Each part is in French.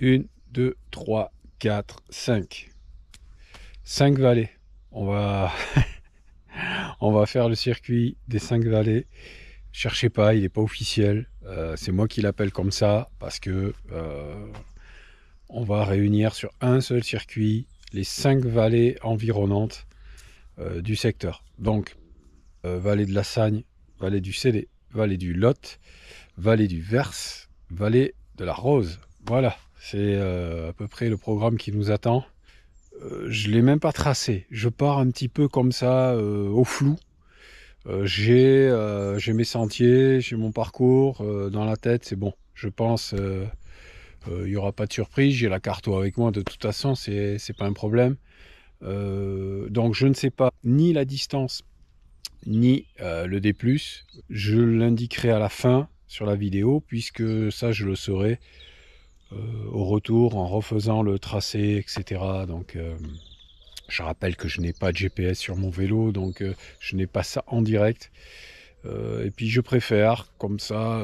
1, 2, 3, 4, 5. 5 vallées. On va, on va faire le circuit des 5 vallées. Cherchez pas, il n'est pas officiel. C'est moi qui l'appelle comme ça parce que on va réunir sur un seul circuit les 5 vallées environnantes du secteur. Donc, vallée de la Sagne, vallée du Célé, vallée du Lot, vallée du Vers, vallée de la Rose. Voilà, c'est à peu près le programme qui nous attend. Je ne l'ai même pas tracé. Je pars un petit peu comme ça, au flou. J'ai mes sentiers, j'ai mon parcours dans la tête, c'est bon. Je pense il n'y aura pas de surprise. J'ai la carto avec moi de toute façon, c'est pas un problème. Donc je ne sais pas ni la distance ni le D+. Je l'indiquerai à la fin sur la vidéo puisque ça je le saurai au retour en refaisant le tracé, etc. Donc je rappelle que je n'ai pas de GPS sur mon vélo, donc je n'ai pas ça en direct. Et puis je préfère, comme ça,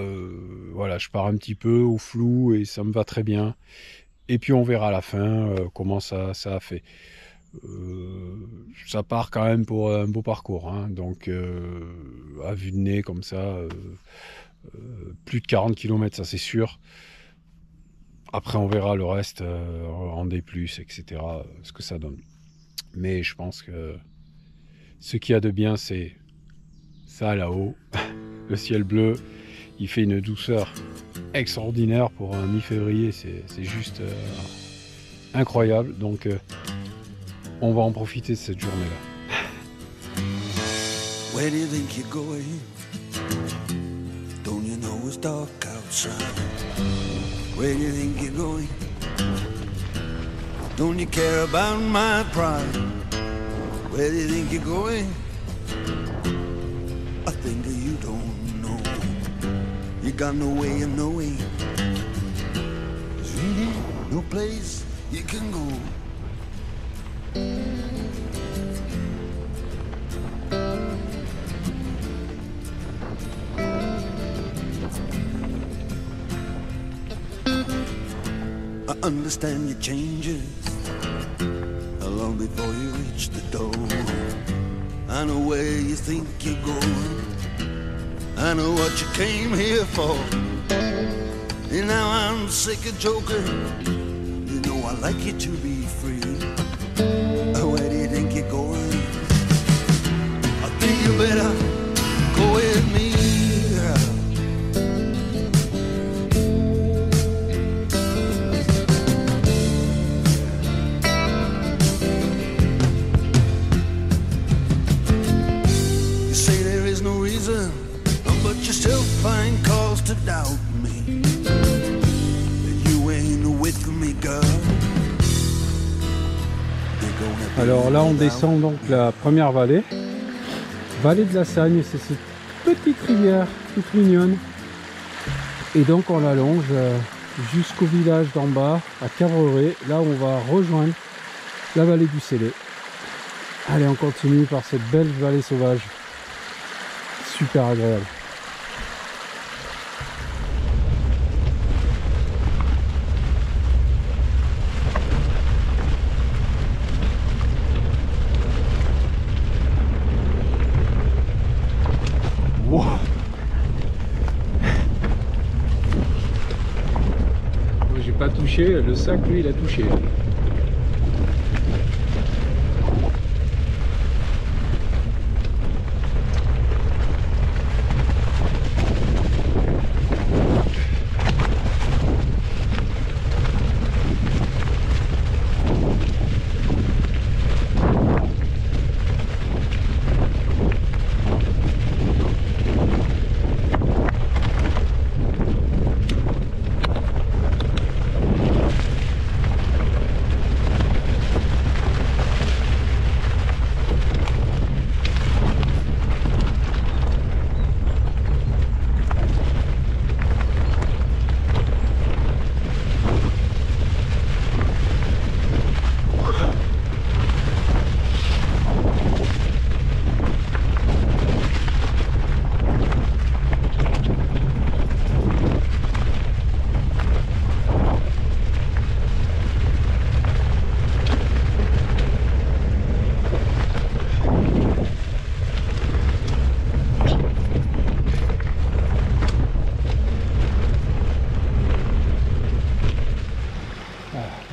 voilà, je pars un petit peu au flou et ça me va très bien. Et puis on verra à la fin comment ça a fait. Ça part quand même pour un beau parcours, hein, donc à vue de nez comme ça, plus de 40 km, ça c'est sûr. Après on verra le reste en D+, etc., ce que ça donne. Mais je pense que ce qu'il y a de bien, c'est ça là-haut, le ciel bleu, il fait une douceur extraordinaire pour un mi-février, c'est juste incroyable, donc on va en profiter de cette journée-là. Where do you think you're going? Don't you know it's dark outside? Where do you think you're going? Don't you care about my pride? Where do you think you're going? I think you don't know. You got no way of knowing. There's really no place you can go. I understand your changes long before you reach the door. I know where you think you're going. I know what you came here for. And now I'm sick of joking. You know I like you to be free. Where do you think you're going? I think you better go with me. You say there is no reason, but you still find cause to doubt me. That you ain't with me, girl. Alors là on descend donc la première vallée, vallée de la Sagne, c'est cette petite rivière toute mignonne. Et donc on l'allonge jusqu'au village d'en bas, à Cabreret, là où on va rejoindre la vallée du Célé. Allez, on continue par cette belle vallée sauvage, super agréable. Wow. Moi j'ai pas touché, le sac lui il a touché.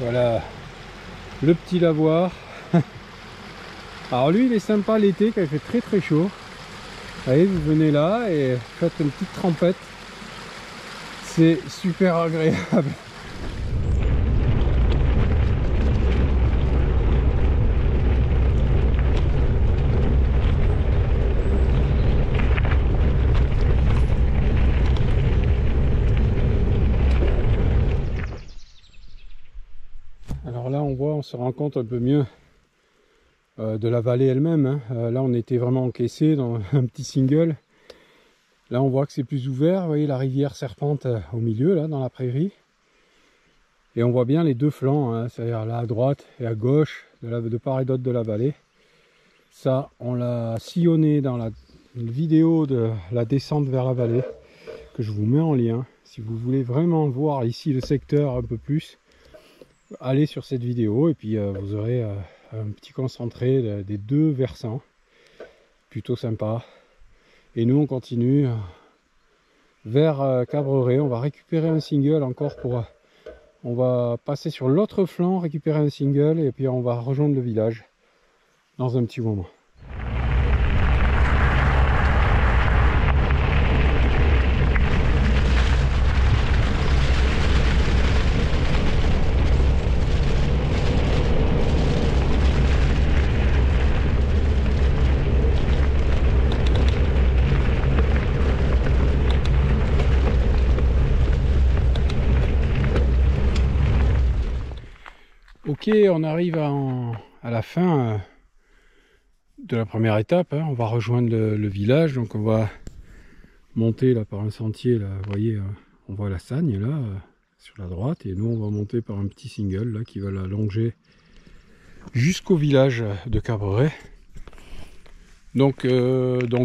Voilà le petit lavoir. Alors lui il est sympa l'été quand il fait très très chaud. Vous voyez, vous venez là et faites une petite trempette. C'est super agréable. Alors là on voit, on se rend compte un peu mieux de la vallée elle-même. Hein. Là on était vraiment encaissé dans un petit single. Là on voit que c'est plus ouvert, vous voyez la rivière serpente au milieu, là dans la prairie. Et on voit bien les deux flancs, hein, c'est-à-dire là à droite et à gauche, de part et d'autre de la vallée. Ça, on l'a sillonné dans la vidéo de la descente vers la vallée, que je vous mets en lien. Si vous voulez vraiment voir ici le secteur un peu plus, allez sur cette vidéo et puis vous aurez un petit concentré des deux versants. Plutôt sympa. Et nous on continue vers Cabreret. On va récupérer un single encore pour... On va passer sur l'autre flanc, récupérer un single et puis on va rejoindre le village dans un petit moment. Ok, on arrive à la fin de la première étape. Hein. On va rejoindre le village, donc on va monter là par un sentier. Là, vous voyez, on voit la Sagne là sur la droite, et nous on va monter par un petit single là qui va la longer jusqu'au village de Cabreret. Donc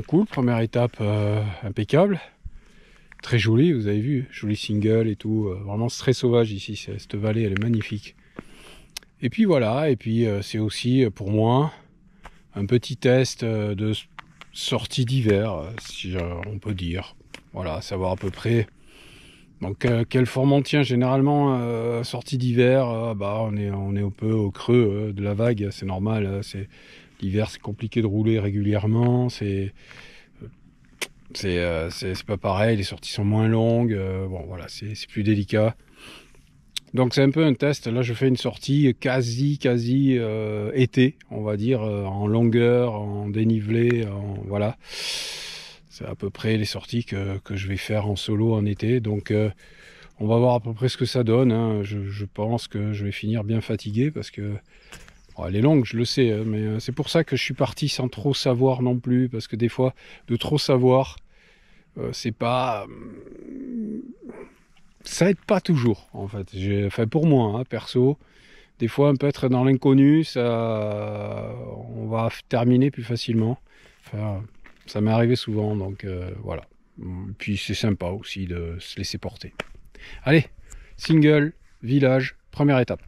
cool, première étape impeccable, très jolie. Vous avez vu, joli single et tout, vraiment très sauvage ici. Cette vallée, elle est magnifique. Et puis voilà, et puis c'est aussi pour moi un petit test de sortie d'hiver, si on peut dire. Voilà, savoir à peu près donc quelle forme on tient. Généralement sortie d'hiver, bah on est un peu au creux de la vague, c'est normal. L'hiver c'est compliqué de rouler régulièrement, c'est pas pareil, les sorties sont moins longues, bon voilà, c'est plus délicat. Donc c'est un peu un test. Là je fais une sortie quasi été, on va dire, en longueur, en dénivelé, voilà. C'est à peu près les sorties que je vais faire en solo en été. Donc on va voir à peu près ce que ça donne. Hein. Je pense que je vais finir bien fatigué parce que bon, elle est longue, je le sais, hein, mais c'est pour ça que je suis parti sans trop savoir non plus, parce que des fois de trop savoir, c'est pas... ça aide pas toujours en fait. Enfin pour moi, hein, perso, des fois un peu être dans l'inconnu, ça, on va terminer plus facilement. Enfin, ça m'est arrivé souvent, donc voilà. Puis c'est sympa aussi de se laisser porter. Allez, single, village, première étape.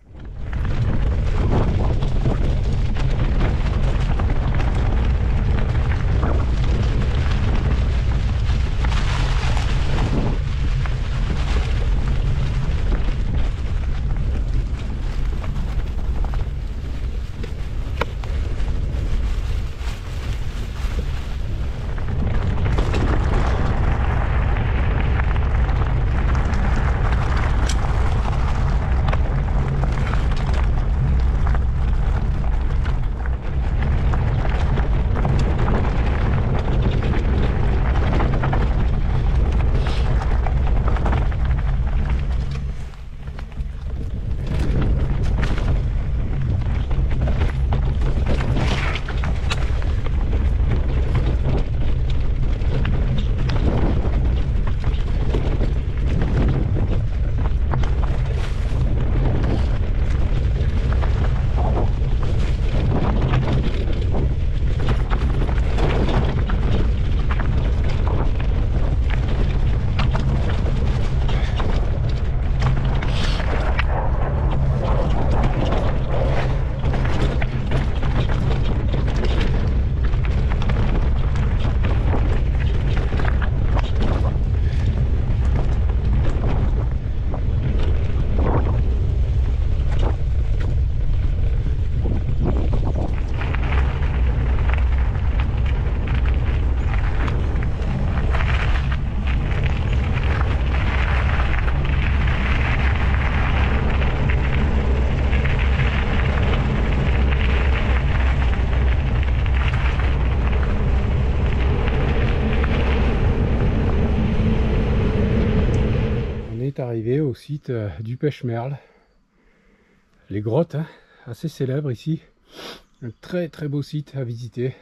arrivé au site du Pêche-Merle. Les grottes, hein, assez célèbres ici. Un très très beau site à visiter.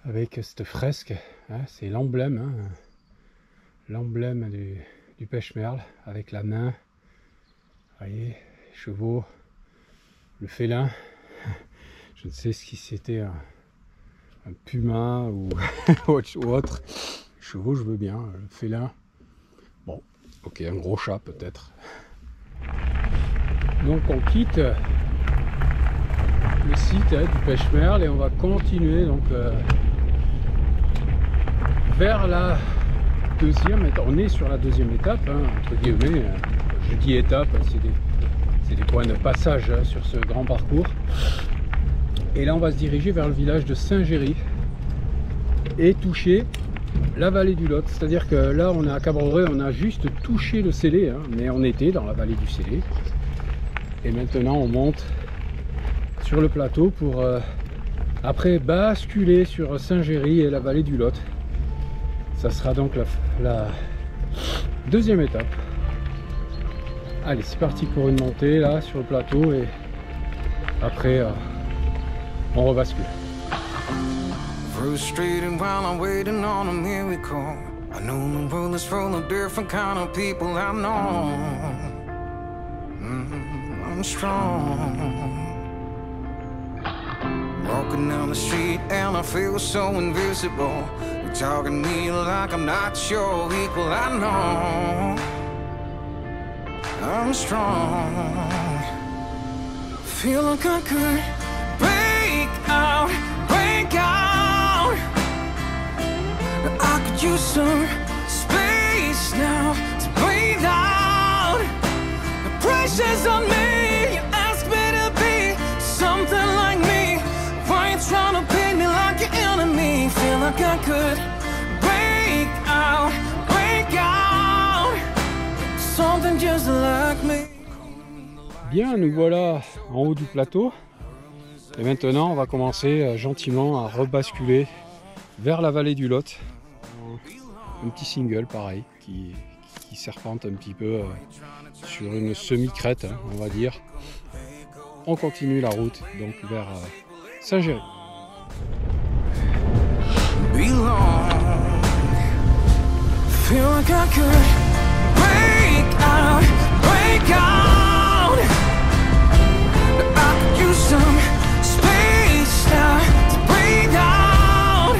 Avec cette fresque, hein, c'est l'emblème, hein, l'emblème du Pêche-Merle, avec la nain, vous voyez, les chevaux, le félin. Je ne sais si c'était un puma ou, ou autre. Les chevaux, je veux bien, le félin. Bon, ok, un gros chat peut-être. Donc on quitte le site du Pêche-Merle et on va continuer donc vers la deuxième étape. On est sur la deuxième étape, hein, entre guillemets. Je dis étape, c'est des points de passage hein, sur ce grand parcours. Et là on va se diriger vers le village de Saint-Géry et toucher la vallée du Lot. C'est-à-dire que là on est à Cabrerets, on a juste touché le Célé, hein, mais on était dans la vallée du Célé. Et maintenant on monte sur le plateau pour après basculer sur Saint-Géry et la vallée du Lot. Ça sera donc la deuxième étape. Allez, c'est parti pour une montée là sur le plateau et après on rebascule. Frustrated while I'm waiting on a miracle. I know the world is full of different kind of people. I know I'm strong. Walking down the street and I feel so invisible. You're talking to me like I'm not your equal. I know I'm strong. Feel like I could break out, break out. I could use some space now to breathe out. The pressure's on me. You ask me to be something like me. Why you trying to paint me like your enemy? Feel like I could break out, something just like me. Bien, nous voilà en haut du plateau. Et maintenant, on va commencer gentiment à rebasculer vers la vallée du Lot. Un petit single pareil qui serpente un petit peu sur une semi-crête, hein, on va dire. On continue la route donc vers Saint-Géry. Feel like I could break out, break out. I could use some space now to breathe out.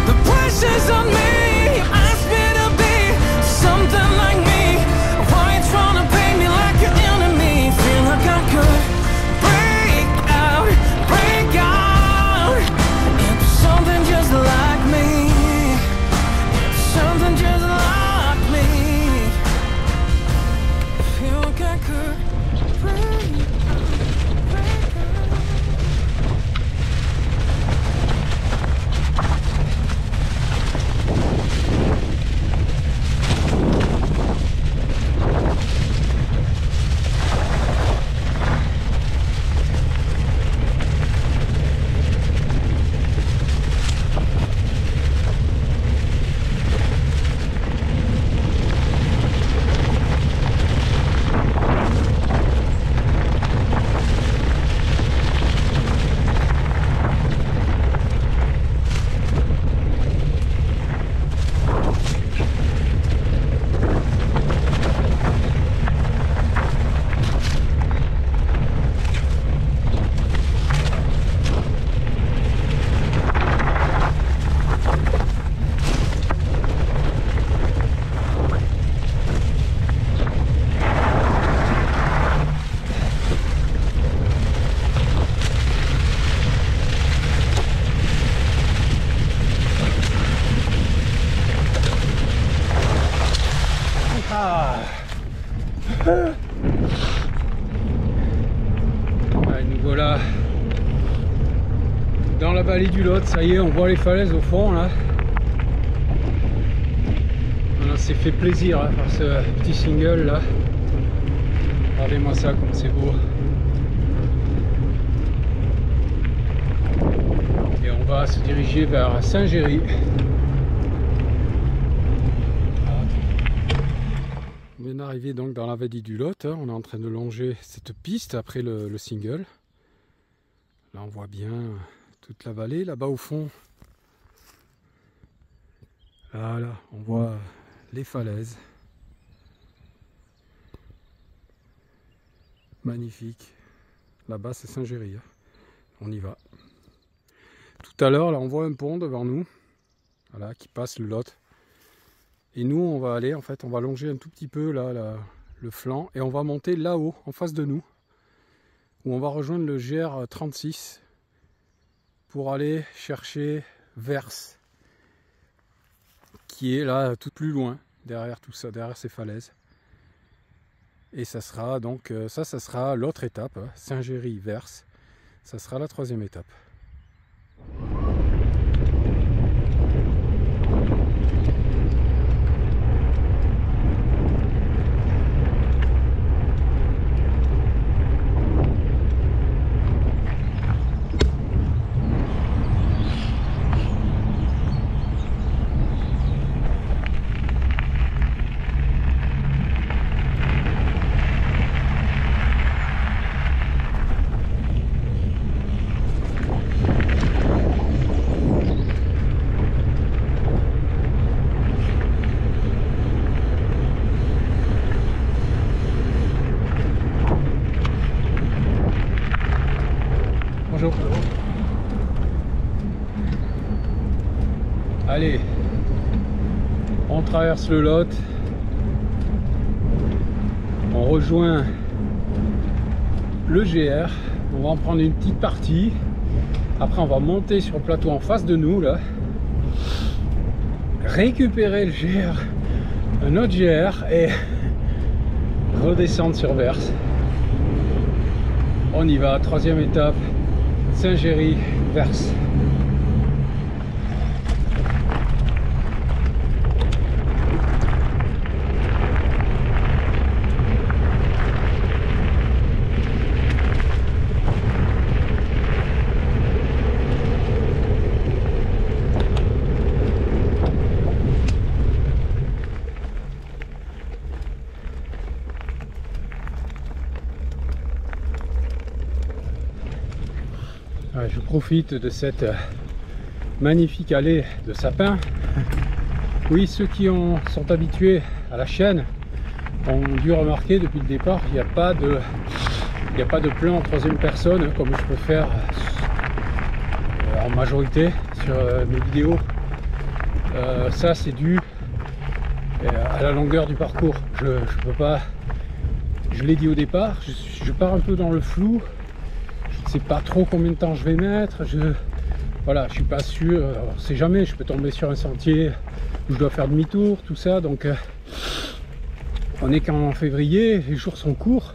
The pressure's on me. You ask me to be something like me. Why you trying to paint me like your enemy? Feel like I could break out, break out. Into something just like me. Something just like me. Feel like I could break out, break out. Ouais, nous voilà dans la vallée du Lot, ça y est, on voit les falaises au fond là. On s'est fait plaisir hein, par ce petit single là. Regardez-moi ça, comme c'est beau. Et on va se diriger vers Saint-Géry. arrivé donc dans la vallée du Lot, hein. On est en train de longer cette piste après le single. Là on voit bien toute la vallée, là-bas au fond. Là, on voit les falaises. Magnifique. Là-bas c'est Saint-Géry. On y va. Tout à l'heure, là on voit un pont devant nous. Voilà, qui passe le Lot. Et nous, on va aller, en fait, on va longer un tout petit peu là, le flanc et on va monter là-haut, en face de nous, où on va rejoindre le GR36 pour aller chercher Vers, qui est là tout plus loin, derrière tout ça, derrière ces falaises. Et ça sera donc, ça sera l'autre étape, hein, Saint-Géry-Vers, ça sera la 3e étape. Allez, on traverse le Lot, on rejoint le GR, on va en prendre une petite partie, après on va monter sur le plateau en face de nous là, récupérer le GR, un autre GR et redescendre sur Vers. On y va, 3e étape, Saint-Géry, Vers. Je profite de cette magnifique allée de sapins. Oui, ceux qui sont habitués à la chaîne ont dû remarquer depuis le départ qu'il n'y a pas de plan en 3e personne comme je peux faire en majorité sur mes vidéos. Ça c'est dû à la longueur du parcours. Je peux pas, je l'ai dit au départ, je pars un peu dans le flou. Je sais pas trop combien de temps je vais mettre, voilà, je suis pas sûr, on sait jamais, je peux tomber sur un sentier où je dois faire demi-tour, tout ça, donc on est qu'en février, les jours sont courts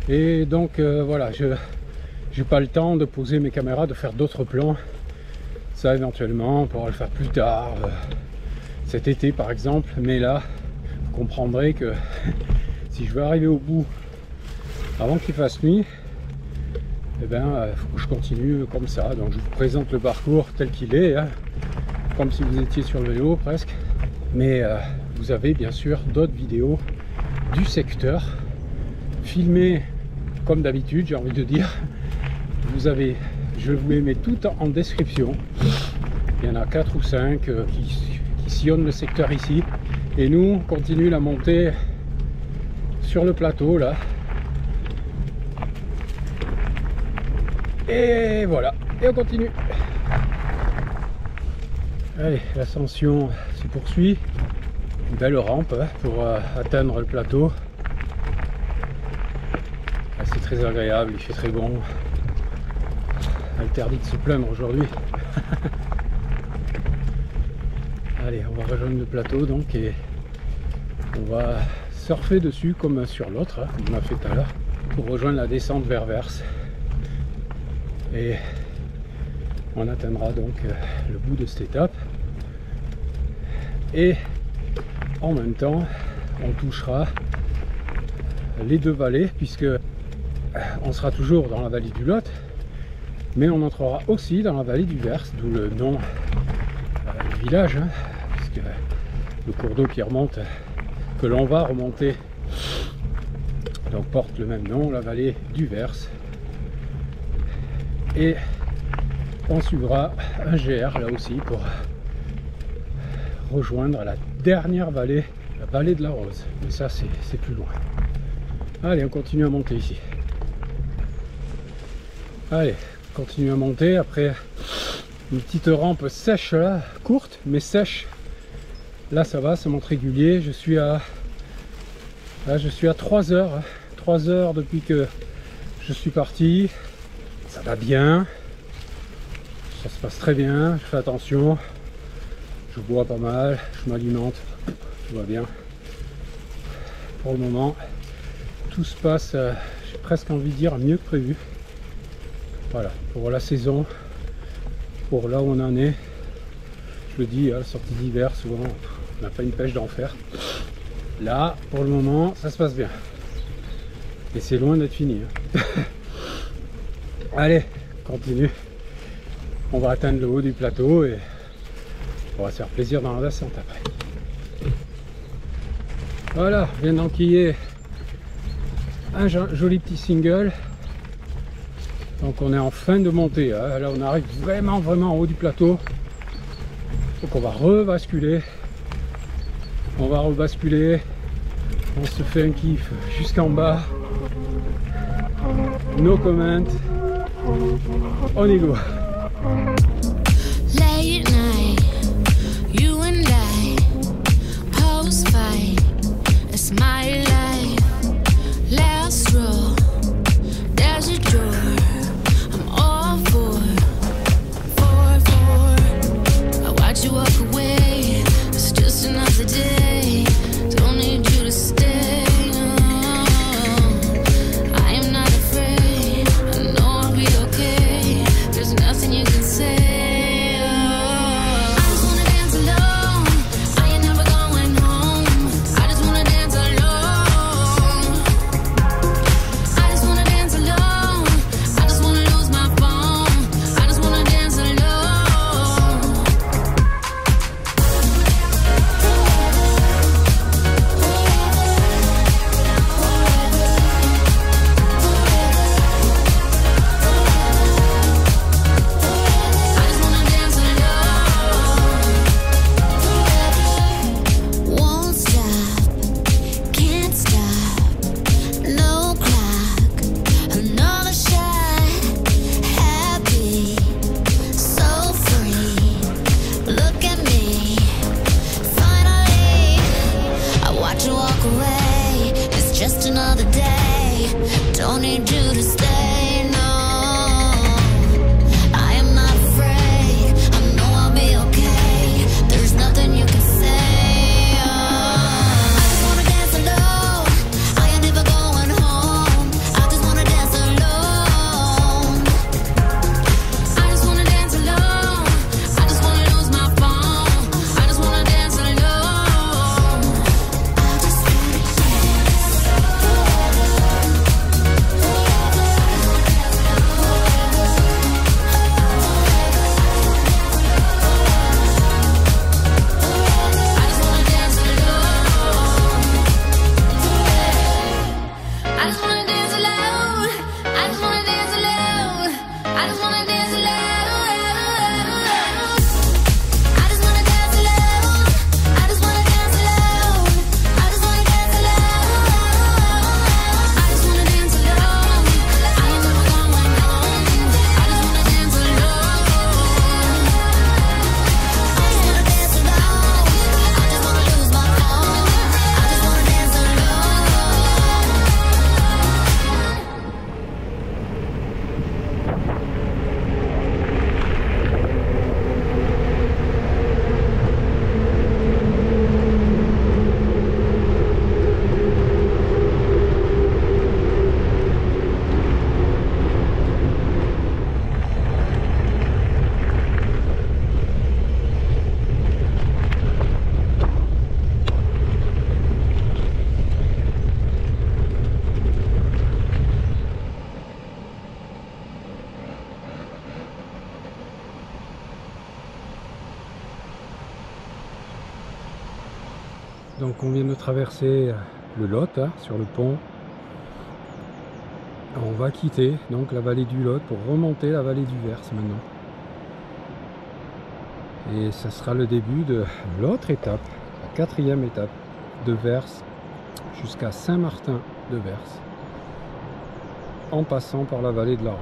et donc voilà, je n'ai pas le temps de poser mes caméras, de faire d'autres plans. Ça éventuellement on pourra le faire plus tard, cet été par exemple, mais là vous comprendrez que si je veux arriver au bout avant qu'il fasse nuit, eh ben, faut que je continue comme ça. Donc je vous présente le parcours tel qu'il est, hein, comme si vous étiez sur le vélo presque. Mais vous avez bien sûr d'autres vidéos du secteur, filmées comme d'habitude, j'ai envie de dire. Je vous les mets toutes en description. Il y en a 4 ou 5 qui sillonnent le secteur ici. Et nous, on continue la montée sur le plateau là. Et voilà, et on continue. Allez, l'ascension se poursuit. Une belle rampe hein, pour atteindre le plateau. Ah, c'est très agréable, il fait très bon. Interdit de se plaindre aujourd'hui. Allez, on va rejoindre le plateau donc et on va surfer dessus comme sur l'autre, hein, comme on a fait tout à l'heure, pour rejoindre la descente vers Vers. Et on atteindra donc le bout de cette étape et en même temps on touchera les 2 vallées puisque on sera toujours dans la vallée du Lot mais on entrera aussi dans la vallée du Vers, d'où le nom du village hein, puisque le cours d'eau qui remonte, que l'on va remonter donc porte le même nom, la vallée du Vers. Et on suivra un GR là aussi pour rejoindre la dernière vallée, la vallée de la Rose. Mais ça c'est plus loin. Allez, on continue à monter ici. Allez, continue à monter après une petite rampe sèche là, courte mais sèche. Là ça va, ça monte régulier. Je suis à 3 heures. 3 heures depuis que je suis parti. Ça va bien. Ça se passe très bien. Je fais attention. Je bois pas mal. Je m'alimente. Tout va bien. Pour le moment, tout se passe, j'ai presque envie de dire, mieux que prévu. Voilà, pour la saison, pour là où on en est. Je le dis, la sortie d'hiver, souvent, on n'a pas une pêche d'enfer. Là, pour le moment, ça se passe bien. Et c'est loin d'être fini. Hein. Allez, continue. On va atteindre le haut du plateau et on va se faire plaisir dans la descente après. Voilà, je viens d'enquiller un joli petit single. Donc on est en fin de montée. Hein. Là, on arrive vraiment en haut du plateau. Donc on va rebasculer. On va rebasculer. On se fait un kiff jusqu'en bas. No comment. On y go. Late night, you and I, post fight, it's my life. Last row, there's a door. I'm all for. I watch you walk away. It's just another day. Don't need you to stay. No, I am not afraid. I know I'll be okay. There's nothing you can say. Donc on vient de traverser le Lot hein, sur le pont. On va quitter donc la vallée du Lot pour remonter la vallée du Vers maintenant. Et ça sera le début de l'autre étape, la 4e étape de Vers jusqu'à Saint-Martin de Vers, en passant par la vallée de la Rose.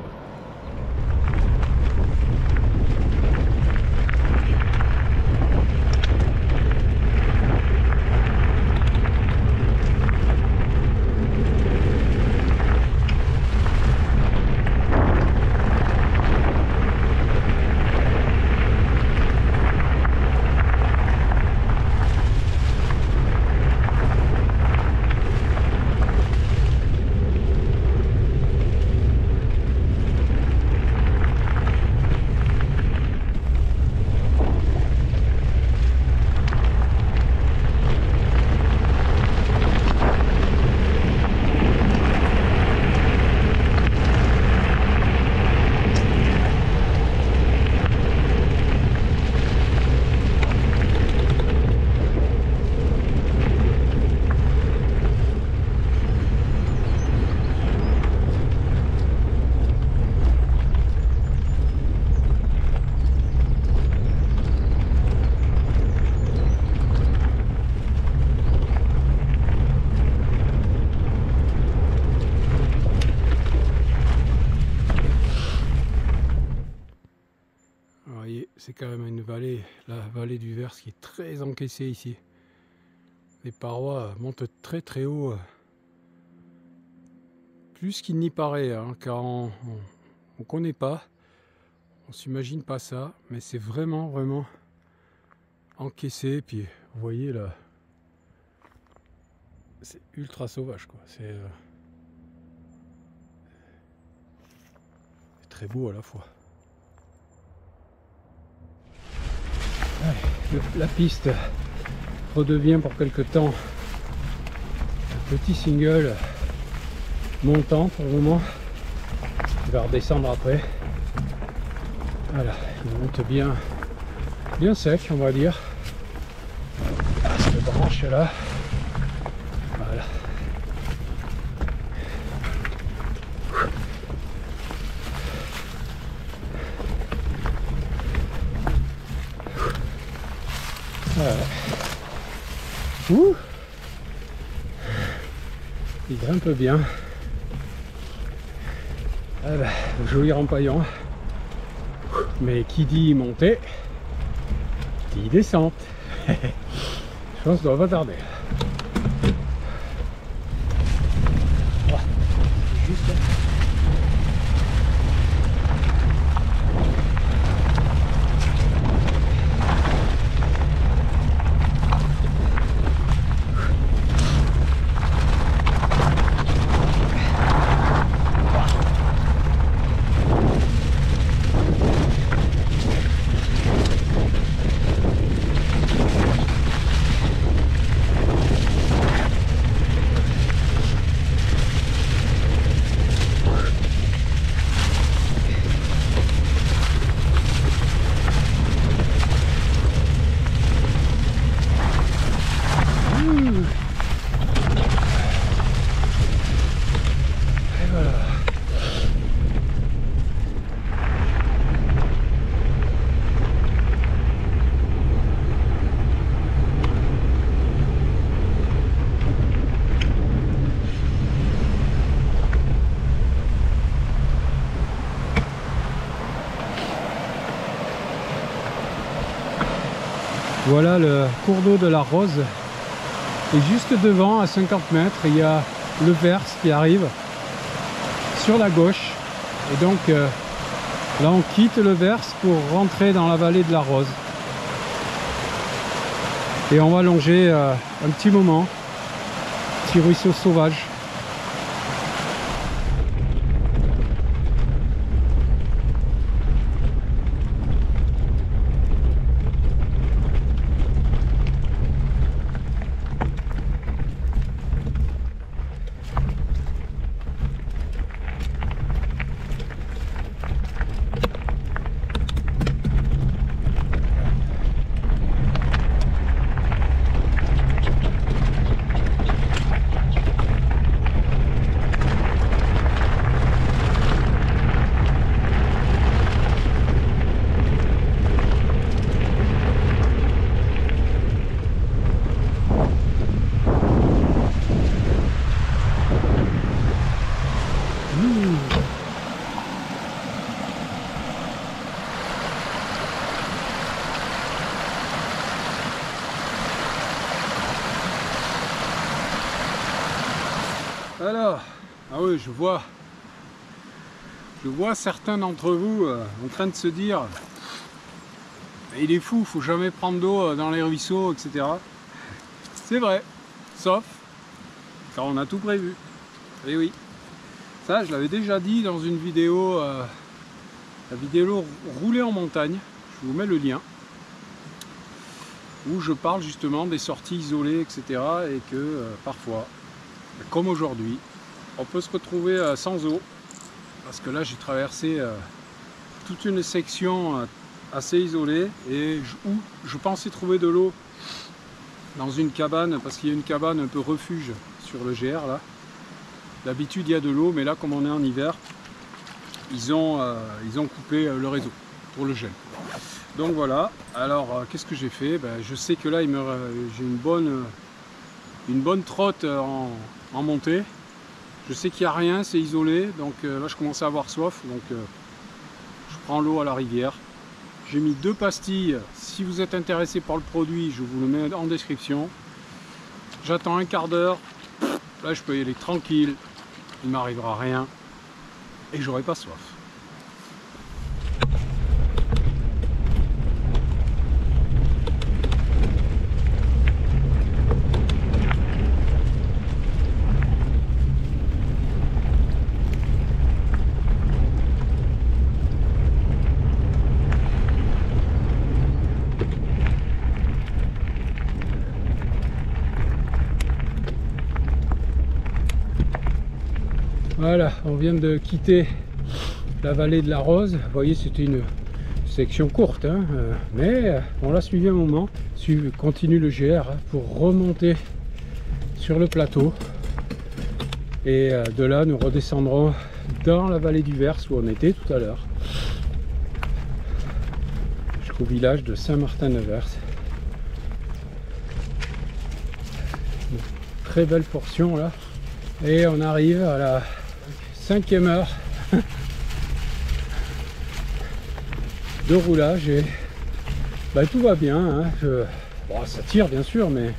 C'est quand même une vallée, la vallée du Vers, qui est très encaissée ici. Les parois montent très très haut, plus qu'il n'y paraît, hein, car on ne connaît pas, on s'imagine pas ça, mais c'est vraiment vraiment encaissé. Puis vous voyez là, c'est ultra sauvage quoi. C'est très beau à la fois. La piste redevient pour quelque temps un petit single montant pour le moment. Il va redescendre après. Voilà, il monte bien sec, on va dire. Cette branche là. Voilà. Voilà. Ouh. Il grimpe bien. Ah bah, joli rempaillant. Mais qui dit montée, dit descente. Je pense qu'on va pas tarder. Ah, juste là. Voilà le cours d'eau de la Rose. Et juste devant, à 50 mètres, il y a le Vers qui arrive sur la gauche. Et donc là on quitte le Vers pour rentrer dans la vallée de la Rose. Et on va longer un petit moment, petit ruisseau sauvage. Ah oui, je vois certains d'entre vous en train de se dire il est fou, faut jamais prendre d'eau dans les ruisseaux, etc. C'est vrai, sauf quand on a tout prévu. Et oui, ça je l'avais déjà dit dans une vidéo, la vidéo roulée en montagne, je vous mets le lien, où je parle justement des sorties isolées, etc. Et que parfois, comme aujourd'hui, on peut se retrouver sans eau, parce que là j'ai traversé toute une section assez isolée et où je pensais trouver de l'eau dans une cabane, parce qu'il y a une cabane un peu refuge sur le GR là. D'habitude il y a de l'eau, mais là comme on est en hiver, ils ont coupé le réseau pour le gel. Donc voilà, alors qu'est-ce que j'ai fait? Je sais que là j'ai une bonne trotte en montée. Je sais qu'il n'y a rien, c'est isolé, donc là je commence à avoir soif, donc je prends l'eau à la rivière. J'ai mis 2 pastilles, si vous êtes intéressé par le produit, je vous le mets en description. J'attends un quart d'heure, là je peux y aller tranquille, il ne m'arrivera rien et j'aurai pas soif. Voilà, on vient de quitter la vallée de la Rose. Vous voyez, c'était une section courte, hein, mais on l'a suivi un moment. Continue le GR pour remonter sur le plateau. Et de là, nous redescendrons dans la vallée du Vers où on était tout à l'heure, jusqu'au village de Saint-Martin-de-Vers. Une très belle portion là. Et on arrive à la 5e heure de roulage et tout va bien, hein. Bon, ça tire bien sûr, mais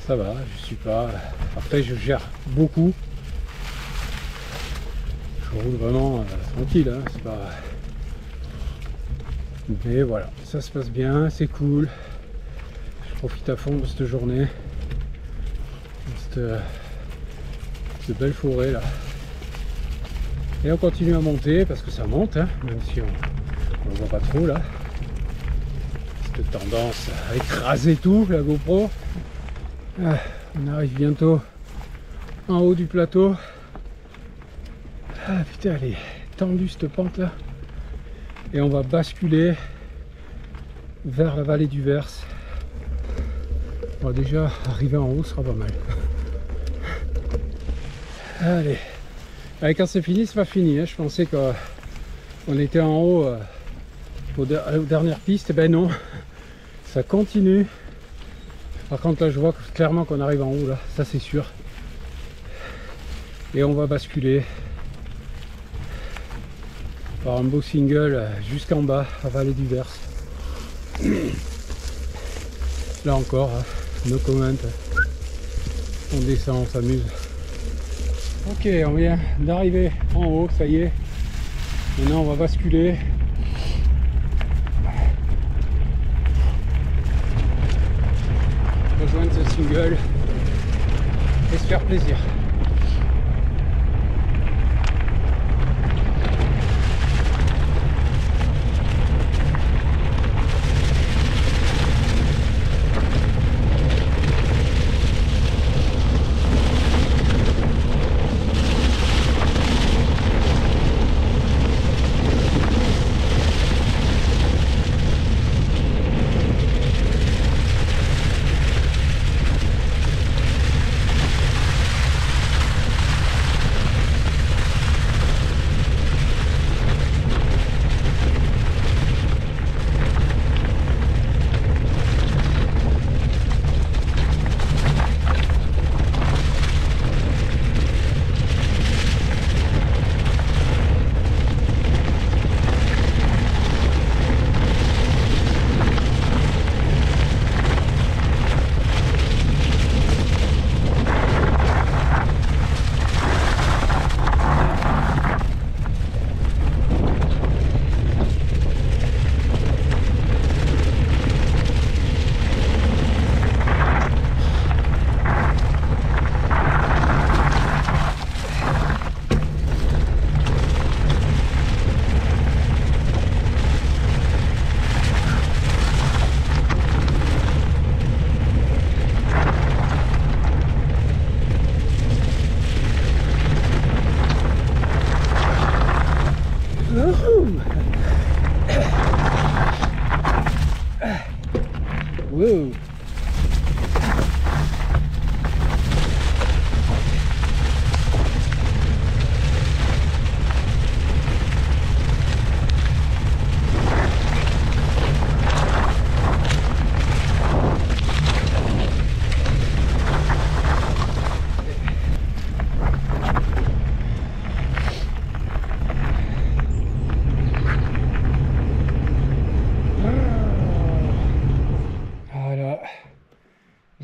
ça va, je suis pas... Après je gère beaucoup, je roule vraiment tranquille, hein. C'est pas... Mais voilà, ça se passe bien, c'est cool, je profite à fond de cette journée, de belle forêt là. Et on continue à monter parce que ça monte, hein, même si on ne voit pas trop là. Cette tendance à écraser tout, la GoPro. On arrive bientôt en haut du plateau. Ah putain, elle est tendue cette pente là. Et on va basculer vers la vallée du Vers. Bon, déjà arriver en haut sera pas mal. Allez, quand c'est fini, c'est pas fini, hein. Je pensais qu'on était en haut aux dernières pistes, ben non, ça continue. Par contre là je vois clairement qu'on arrive en haut là, ça c'est sûr. Et on va basculer par un beau single jusqu'en bas, à vallée du Vers. Là encore, no comment, on descend, on s'amuse. Ok, on vient d'arriver en haut, ça y est. Maintenant on va basculer. Rejoindre ce single et se faire plaisir.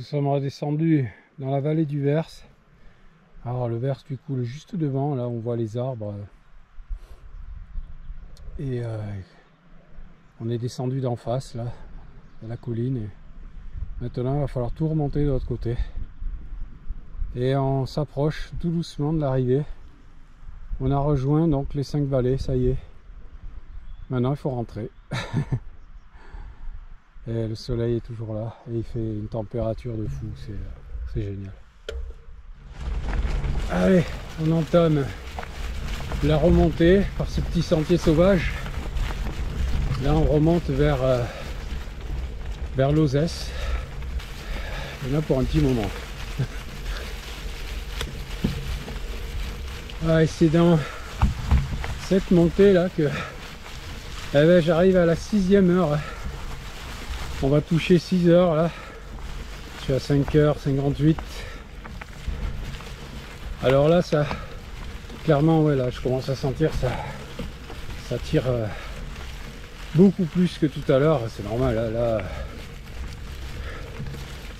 sommes redescendus dans la vallée du Vers. Alors le Vers qui coule juste devant, là on voit les arbres. Et on est descendu d'en face, là, à la colline. Et maintenant il va falloir tout remonter de l'autre côté. Et on s'approche tout doucement de l'arrivée. On a rejoint donc les 5 vallées, ça y est. Maintenant il faut rentrer. Et le soleil est toujours là et il fait une température de fou, c'est génial. Allez, on entame la remontée par ce petit sentier sauvage. Là on remonte vers l'Ozès. Il y en a pour un petit moment. Ah, et c'est dans cette montée là que j'arrive à la 6e heure. On va toucher 6 heures là. Je suis à 5h58. Alors là, ça, clairement, ouais, là, je commence à sentir ça tire beaucoup plus que tout à l'heure. C'est normal. Là,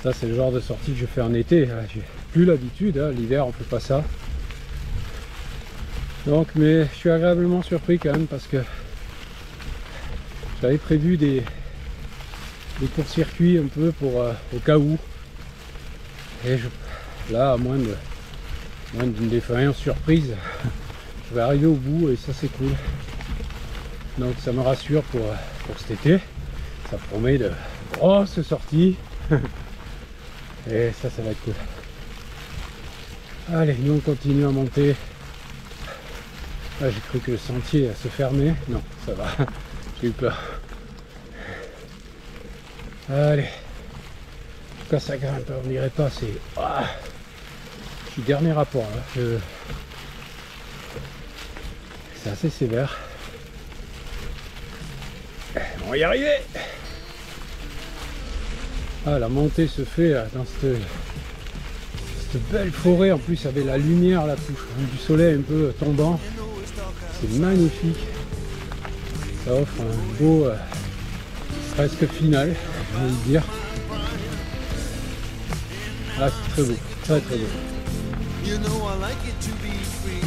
ça, c'est le genre de sortie que je fais en été. J'ai plus l'habitude. Hein. L'hiver, on fait pas ça. Donc, mais je suis agréablement surpris quand même parce que j'avais prévu des courts-circuits un peu pour au cas où. Et là, à moins d'une défaillance surprise, je vais arriver au bout et ça c'est cool. Donc ça me rassure pour cet été. Ça promet de grosses sorties. Et ça va être cool. Allez, nous on continue à monter. Là j'ai cru que le sentier se fermait. Non, ça va. J'ai eu peur. Allez. En tout cas ça grimpe, on dirait pas, c'est... Ah, je suis dernier rapport là. C'est assez sévère. On va y arriver. Ah, la montée se fait là, dans cette belle forêt, en plus avec la lumière là, du soleil un peu tombant. C'est magnifique. Ça offre un beau presque final, j'ai envie de dire. Ah, c'est très beau, très très beau. You know I like it to be free.